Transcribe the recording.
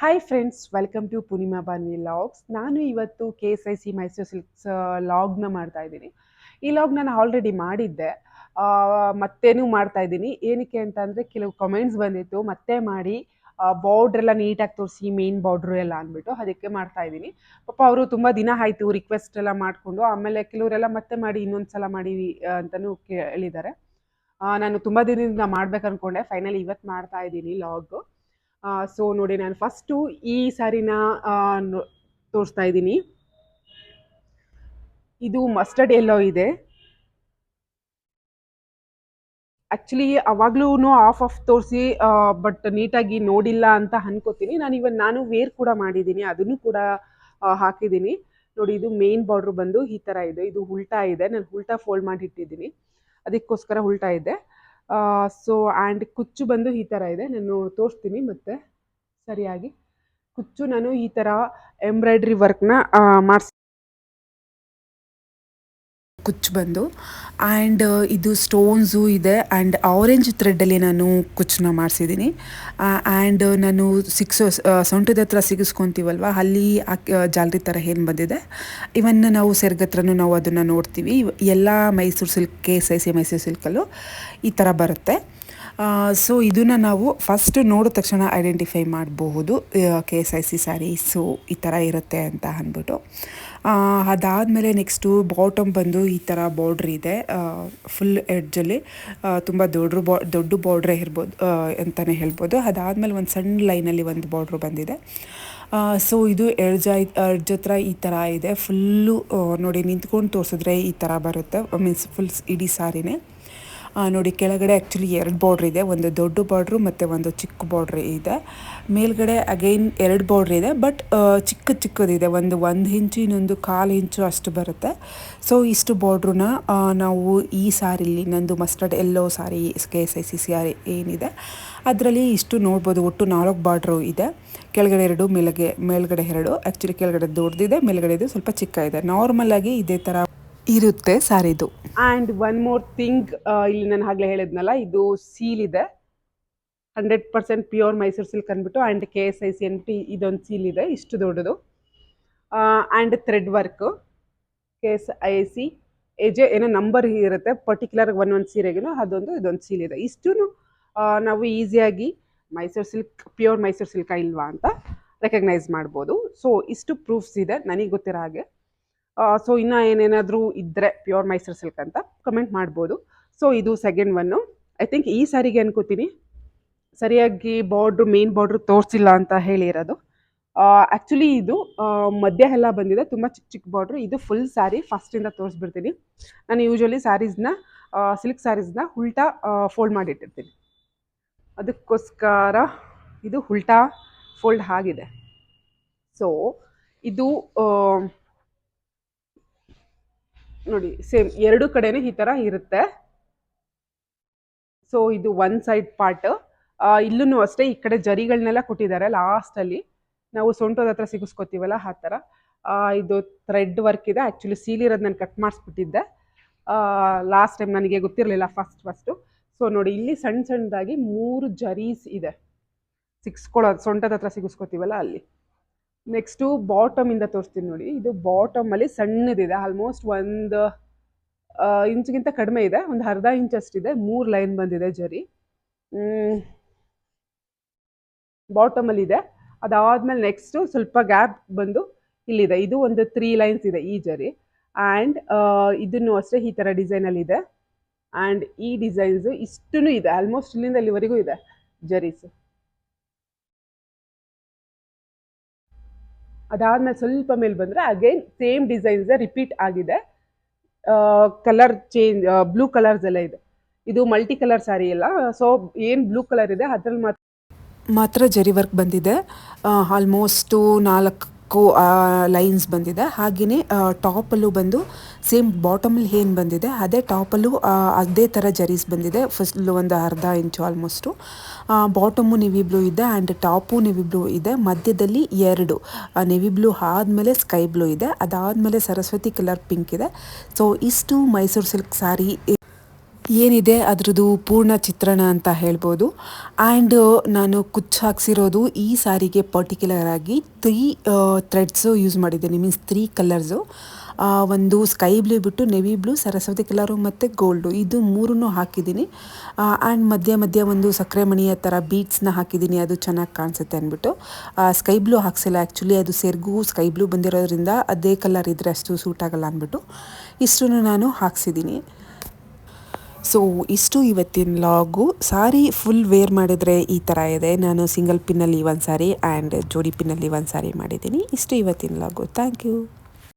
Hi friends, welcome to Poornima Banvi logs. ನಾನು ಇವತ್ತು KSIC Mysuru silks ಲಾಗ್ನ ಮಾಡ್ತಾ ಇದ್ದೀನಿ. ಈ ಲಾಗ್ ನಾನು ಆಲ್ರೆಡಿ ಮಾಡಿದ್ದೆ, ಮತ್ತೇನು ಮಾಡ್ತಾ ಇದ್ದೀನಿ. ಏನಕ್ಕೆ ಅಂತ ಅಂದರೆ ಕೆಲವು ಕಮೆಂಟ್ಸ್ ಬಂದಿತ್ತು, ಮತ್ತೆ ಮಾಡಿ ಬಾರ್ಡ್ರ್ ಎಲ್ಲ ನೀಟಾಗಿ ತೋರಿಸಿ, ಮೇನ್ ಬಾರ್ಡ್ರು ಎಲ್ಲ ಅಂದ್ಬಿಟ್ಟು ಅದಕ್ಕೆ ಮಾಡ್ತಾ ಇದ್ದೀನಿ. ಪಾಪ ಅವರು ತುಂಬ ದಿನ ಆಯಿತು ರಿಕ್ವೆಸ್ಟ್ ಎಲ್ಲ ಮಾಡಿಕೊಂಡು, ಆಮೇಲೆ ಕೆಲವರೆಲ್ಲ ಮತ್ತೆ ಮಾಡಿ ಇನ್ನೊಂದು ಸಲ ಮಾಡಿ ಅಂತಲೂ ಹೇಳಿದ್ದಾರೆ. ನಾನು ತುಂಬ ದಿನದಿಂದ ಮಾಡ್ಬೇಕು ಅಂದ್ಕೊಂಡೆ, ಫೈನಲಿ ಇವತ್ತು ಮಾಡ್ತಾ ಇದ್ದೀನಿ ಲಾಗು. ಸೊ ನೋಡಿ, ನಾನು ಫಸ್ಟು ಈ ಸ್ಯಾರಿನ ತೋರಿಸ್ತಾ ಇದ್ದೀನಿ. ಇದು ಮಸ್ಟರ್ಡ್ ಎಲ್ಲೋ ಇದೆ. ಆ್ಯಕ್ಚುಲಿ ಅವಾಗ್ಲೂ ಆಫ್ ತೋರಿಸಿ ಬಟ್ ನೀಟಾಗಿ ನೋಡಿಲ್ಲ ಅಂತ ಅನ್ಕೋತೀನಿ. ನಾನು ವೇರ್ ಕೂಡ ಮಾಡಿದ್ದೀನಿ, ಅದನ್ನು ಕೂಡ ಹಾಕಿದ್ದೀನಿ. ನೋಡಿ, ಇದು ಮೇನ್ ಬಾರ್ಡ್ರ್ ಬಂದು ಈ ಥರ ಇದೆ. ಇದು ಉಲ್ಟಾ ಇದೆ, ನಾನು ಉಲ್ಟಾ ಫೋಲ್ಡ್ ಮಾಡಿ ಇಟ್ಟಿದ್ದೀನಿ, ಅದಕ್ಕೋಸ್ಕರ ಉಲ್ಟಾ ಇದೆ. ಸೊ ಆ್ಯಂಡ್ ಕುಚ್ಚು ಬಂದು ಈ ಥರ ಇದೆ. ನಾನು ತೋರಿಸ್ತೀನಿ ಮತ್ತೆ ಸರಿಯಾಗಿ. ಕುಚ್ಚು ನಾನು ಈ ಥರ ಎಂಬ್ರಾಯ್ಡ್ರಿ ವರ್ಕ್ನ ಮಾಡಿಸಿ, ಕುಚ್ಚು ಬಂದು ಆ್ಯಂಡ್ ಇದು ಸ್ಟೋನ್ಸು ಇದೆ ಆ್ಯಂಡ್ ಆರೆಂಜ್ ಥ್ರೆಡ್ಡಲ್ಲಿ ನಾನು ಕುಚ್ಚನ್ನ ಮಾಡಿಸಿದ್ದೀನಿ. ಆ್ಯಂಡ್ ನಾನು ಸೊಂಟದ ಹತ್ರ ಸಿಗಿಸ್ಕೊತೀವಲ್ವ, ಅಲ್ಲಿ ಜಾಲರಿ ಥರ ಏನು ಬಂದಿದೆ. ಇವನ್ ನಾವು ಸೆರ್ಗತ್ರನೂ ನಾವು ಅದನ್ನು ನೋಡ್ತೀವಿ. ಎಲ್ಲ ಮೈಸೂರು ಸಿಲ್ಕ್, KSIC ಮೈಸೂರು ಸಿಲ್ಕಲ್ಲೂ ಈ ಥರ ಬರುತ್ತೆ. ಸೊ ಇದನ್ನು ನಾವು ಫಸ್ಟ್ ನೋಡಿದ ತಕ್ಷಣ ಐಡೆಂಟಿಫೈ ಮಾಡಬಹುದು, KSIC ಸ್ಯಾರೀಸು ಈ ಥರ ಇರುತ್ತೆ ಅಂತ ಅಂದ್ಬಿಟ್ಟು. ಅದಾದಮೇಲೆ ನೆಕ್ಸ್ಟು ಬಾಟಮ್ ಬಂದು ಈ ಥರ ಬಾರ್ಡ್ರ್ ಇದೆ, ಫುಲ್ ಎಡ್ಜಲ್ಲಿ ತುಂಬ ದೊಡ್ಡ ಬಾರ್ಡ್ರೇ ಇರ್ಬೋದು ಅಂತಲೇ ಹೇಳ್ಬೋದು. ಅದಾದಮೇಲೆ ಒಂದು ಸಣ್ಣ ಲೈನಲ್ಲಿ ಒಂದು ಬಾರ್ಡ್ರು ಬಂದಿದೆ. ಸೊ ಇದು ಎಡ್ಜ್ ಹತ್ರ ಈ ಥರ ಇದೆ. ಫುಲ್ಲು ನೋಡಿ, ನಿಂತ್ಕೊಂಡು ತೋರಿಸಿದ್ರೆ ಈ ಥರ ಬರುತ್ತೆ, ಮೀನ್ಸ್ ಫುಲ್ ಇಡೀ ಸಾರಿನೇ. ನೋಡಿ, ಕೆಳಗಡೆ ಆ್ಯಕ್ಚುಲಿ 2 ಬಾರ್ಡ್ರ್ ಇದೆ, ಒಂದು ದೊಡ್ಡ ಬಾರ್ಡ್ರು ಮತ್ತು ಒಂದು ಚಿಕ್ಕ ಬಾರ್ಡ್ರ್ ಇದೆ. ಮೇಲ್ಗಡೆ ಅಗೈನ್ 2 ಬಾರ್ಡ್ರ್ ಇದೆ, ಬಟ್ ಚಿಕ್ಕದಿದೆ, ಒಂದು ಇಂಚು ಇನ್ನೊಂದು 1/4 ಇಂಚು ಅಷ್ಟು ಬರುತ್ತೆ. ಸೊ ಇಷ್ಟು ಬಾರ್ಡ್ರನ್ನ ನಾವು ಈ ಸಾರಿಲಿ, ನಂದು ಮಸ್ಟರ್ಡ್ ಎಲ್ಲೋ ಸಾರಿ KSIC ಸ್ಯಾರಿ ಏನಿದೆ ಅದರಲ್ಲಿ ಇಷ್ಟು ನೋಡ್ಬೋದು. ಒಟ್ಟು 4 ಬಾರ್ಡ್ರು ಇದೆ, ಕೆಳಗಡೆ 2, ಮೇಲ್ಗಡೆ 2. ಆ್ಯಕ್ಚುಲಿ ಕೆಳಗಡೆ ದೊಡ್ಡದಿದೆ, ಮೇಲ್ಗಡೆದು ಸ್ವಲ್ಪ ಚಿಕ್ಕ ಇದೆ. ನಾರ್ಮಲಾಗಿ ಇದೇ ಥರ ಇರುತ್ತೆ ಸ್ಯಾರಿದು. ಆ್ಯಂಡ್ ಒನ್ ಮೋರ್ ಥಿಂಗ್, ಇಲ್ಲಿ ನಾನು ಆಗಲೇ ಹೇಳಿದ್ನಲ್ಲ, ಇದು ಸೀಲ್ ಇದೆ, 100% ಪ್ಯೂರ್ ಮೈಸೂರು ಸಿಲ್ಕ್ ಅಂದ್ಬಿಟ್ಟು. ಆ್ಯಂಡ್ KSIC ಅಂದ್ಬಿಟ್ಟು ಇದೊಂದು ಸೀಲ್ ಇದೆ, ಇಷ್ಟು ದೊಡ್ಡದು. ಆ್ಯಂಡ್ ಥ್ರೆಡ್ ವರ್ಕು KSIC ಏನೋ ನಂಬರ್ ಇರುತ್ತೆ ಪರ್ಟಿಕ್ಯುಲರ್ ಒಂದೊಂದು ಸೀರೆಗೂ, ಇದೊಂದು ಸೀಲ್ ಇದೆ. ಇಷ್ಟು ನಾವು ಈಸಿಯಾಗಿ Mysuru silk, pure Mysuru silk ಇಲ್ವಾ ಅಂತ ರೆಕಗ್ನೈಸ್ ಮಾಡ್ಬೋದು. ಸೊ ಇಷ್ಟು ಪ್ರೂಫ್ಸ್ ಇದೆ ನನಗೆ ಗೊತ್ತಿರೋ ಹಾಗೆ. ಸೊ ಇನ್ನೂ ಏನೇನಾದರೂ ಇದ್ದರೆ ಪ್ಯೂರ್ ಮೈಸೂರು ಸಿಲ್ಕ್ ಅಂತ ಕಮೆಂಟ್ ಮಾಡ್ಬೋದು. ಸೊ ಇದು ಸೆಕೆಂಡ್ ಒನ್ನು. ಐ ಥಿಂಕ್ ಈ ಸಾರಿಗೆ ಅನ್ಕೋತೀನಿ ಸರಿಯಾಗಿ ಮೇನ್ ಬಾರ್ಡ್ರು ತೋರಿಸಿಲ್ಲ ಅಂತ ಹೇಳಿರೋದು. ಆ್ಯಕ್ಚುಲಿ ಇದು ಮಧ್ಯ ಎಲ್ಲ ಬಂದಿದೆ, ತುಂಬ ಚಿಕ್ಕ ಬಾರ್ಡ್ರು. ಇದು ಫುಲ್ ಸ್ಯಾರಿ ಫಸ್ಟಿಂದ ತೋರಿಸ್ಬಿಡ್ತೀನಿ. ನಾನು ಯೂಶ್ವಲಿ ಸಿಲ್ಕ್ ಸ್ಯಾರೀಸ್ನ ಉಲ್ಟಾ ಫೋಲ್ಡ್ ಮಾಡಿಟ್ಟಿರ್ತೀನಿ, ಅದಕ್ಕೋಸ್ಕರ ಇದು ಉಲ್ಟಾ ಫೋಲ್ಡ್ ಆಗಿದೆ. ಸೊ ಇದು ನೋಡಿ, ಸೇಮ್ 2 ಕಡೆನೂ ಈ ಥರ ಇರುತ್ತೆ. ಸೊ ಇದು ಒನ್ ಸೈಡ್ ಪಾರ್ಟ್. ಇಲ್ಲೂ ಅಷ್ಟೇ, ಈ ಕಡೆ ಜರಿಗಳನ್ನೆಲ್ಲ ಕೊಟ್ಟಿದ್ದಾರೆ ಲಾಸ್ಟಲ್ಲಿ, ನಾವು ಸೊಂಟದ ಹತ್ರ ಸಿಗಿಸ್ಕೊತೀವಲ್ಲ ಆ ಥರ. ಇದು ಥ್ರೆಡ್ ವರ್ಕ್ ಇದೆ. ಆ್ಯಕ್ಚುಲಿ ಸೀಲಿರೋದು ನಾನು ಕಟ್ ಮಾಡಿಸ್ಬಿಟ್ಟಿದ್ದೆ ಲಾಸ್ಟ್ ಟೈಮ್, ನನಗೆ ಗೊತ್ತಿರಲಿಲ್ಲ ಫಸ್ಟು. ಸೊ ನೋಡಿ, ಇಲ್ಲಿ ಸಣ್ಣದಾಗಿ 3 ಜರೀಸ್ ಇದೆ, ಸೊಂಟದ ಹತ್ರ ಸಿಗಿಸ್ಕೊತೀವಲ್ಲ ಅಲ್ಲಿ. ನೆಕ್ಸ್ಟು ಬಾಟಮಿಂದ ತೋರಿಸ್ತೀನಿ ನೋಡಿ. ಇದು ಬಾಟಮಲ್ಲಿ ಸಣ್ಣದಿದೆ, ಆಲ್ಮೋಸ್ಟ್ 1 ಇಂಚಿಗಿಂತ ಕಡಿಮೆ ಇದೆ, ಒಂದು ಅರ್ಧ ಇಂಚಷ್ಟಿದೆ. 3 ಲೈನ್ ಬಂದಿದೆ ಜರಿ ಬಾಟಮಲ್ಲಿ ಇದೆ. ಅದಾದಮೇಲೆ ನೆಕ್ಸ್ಟು ಸ್ವಲ್ಪ ಗ್ಯಾಪ್ ಬಂದು ಇಲ್ಲಿದೆ, ಇದು ಒಂದು 3 ಲೈನ್ಸ್ ಇದೆ ಈ ಜರಿ. ಆ್ಯಂಡ್ ಇದನ್ನು ಅಷ್ಟೇ ಈ ಥರ ಡಿಸೈನಲ್ಲಿ ಇದೆ. ಆ್ಯಂಡ್ ಈ ಡಿಸೈನ್ಸು ಇಷ್ಟೂ ಇದೆ, ಆಲ್ಮೋಸ್ಟ್ ಇಲ್ಲಿಂದ ಇಲ್ಲಿವರೆಗೂ ಇದೆ ಜರೀಸು. ಅದಾದಮೇಲೆ ಸ್ವಲ್ಪ ಮೇಲೆ ಬಂದರೆ ಅಗೈನ್ ಸೇಮ್ ಡಿಸೈನ್ಸ್ ರಿಪೀಟ್ ಆಗಿದೆ. ಕಲರ್ ಚೇಂಜ್, ಬ್ಲೂ ಕಲರ್ಸ್ ಎಲ್ಲ ಇದೆ. ಇದು ಮಲ್ಟಿ ಕಲರ್ ಸ್ಯಾರಿ ಎಲ್ಲ. ಸೊ ಏನು ಬ್ಲೂ ಕಲರ್ ಇದೆ ಅದರಲ್ಲಿ ಮಾತ್ರ ಜರಿ ವರ್ಕ್ ಬಂದಿದೆ. ಆಲ್ಮೋಸ್ಟು 4 ಲೈನ್ಸ್ ಬಂದಿದೆ. ಹಾಗೆಯೇ ಟಾಪಲ್ಲೂ ಬಂದು ಸೇಮ್ ಬಾಟಮಲ್ಲಿ ಏನು ಬಂದಿದೆ ಅದೇ ಟಾಪಲ್ಲೂ ಅದೇ ಥರ ಜರೀಸ್ ಬಂದಿದೆ. ಫಸ್ಟು ಒಂದು ಅರ್ಧ ಇಂಚು ಆಲ್ಮೋಸ್ಟು. ಬಾಟಮು ನೆವಿ ಬ್ಲೂ ಇದೆ ಆ್ಯಂಡ್ ಟಾಪು ನೆವಿ ಬ್ಲೂ ಇದೆ. ಮಧ್ಯದಲ್ಲಿ 2 ನೆವಿ ಬ್ಲೂ ಆದಮೇಲೆ ಸ್ಕೈ ಬ್ಲೂ ಇದೆ, ಅದಾದಮೇಲೆ ಸರಸ್ವತಿ ಕಲರ್ ಪಿಂಕ್ ಇದೆ. ಸೊ ಇಷ್ಟು ಮೈಸೂರು ಸಿಲ್ಕ್ ಸ್ಯಾರಿ ಏನಿದೆ ಅದ್ರದ್ದು ಪೂರ್ಣ ಚಿತ್ರಣ ಅಂತ ಹೇಳ್ಬೋದು. ಆ್ಯಂಡ್ ನಾನು ಕುಚ್ಚು ಹಾಕ್ಸಿರೋದು ಈ ಸಾರಿಗೆ ಪರ್ಟಿಕ್ಯುಲರ್ ಆಗಿ 3 ಥ್ರೆಡ್ಸು ಯೂಸ್ ಮಾಡಿದ್ದೀನಿ, ಮೀನ್ಸ್ 3 ಕಲರ್ಸು. ಒಂದು ಸ್ಕೈ ಬ್ಲೂ ಬಿಟ್ಟು ನೆವಿ ಬ್ಲೂ, ಸರಸ್ವತಿ ಕಲರು ಮತ್ತು ಗೋಲ್ಡು, ಇದು 3 ಹಾಕಿದ್ದೀನಿ. ಆ್ಯಂಡ್ ಮಧ್ಯ ಒಂದು ಸಕ್ಕರೆ ಮಣಿಯ ಥರ ಬೀಡ್ಸ್ನ ಹಾಕಿದ್ದೀನಿ, ಅದು ಚೆನ್ನಾಗಿ ಕಾಣಿಸುತ್ತೆ ಅಂದ್ಬಿಟ್ಟು. ಸ್ಕೈ ಬ್ಲೂ ಹಾಕ್ಸಿಲ್ಲ ಆ್ಯಕ್ಚುಲಿ, ಅದು ಸೆರಗು ಸ್ಕೈ ಬ್ಲೂ ಬಂದಿರೋದ್ರಿಂದ ಅದೇ ಕಲರ್ ಇದ್ದರೆ ಅಷ್ಟು ಸೂಟ್ ಆಗಲ್ಲ ಅಂದ್ಬಿಟ್ಟು ಇಷ್ಟನ್ನು ನಾನು ಹಾಕ್ಸಿದ್ದೀನಿ. ಸೊ ಇಷ್ಟು ಇವತ್ತಿನ ಲಾಗು. ಸಾರಿ ಫುಲ್ ವೇರ್ ಮಾಡಿದ್ರೆ ಈ ಥರ ಇದೆ. ನಾನು ಸಿಂಗಲ್ ಪಿನ್ನಲ್ಲಿ ಒಂದು ಸಾರಿ ಆ್ಯಂಡ್ ಜೋಡಿ ಪಿನ್ನಲ್ಲಿ ಒಂದು ಸಾರಿ ಮಾಡಿದ್ದೀನಿ. ಇಷ್ಟು ಇವತ್ತಿನ ಲಾಗು. Thank you.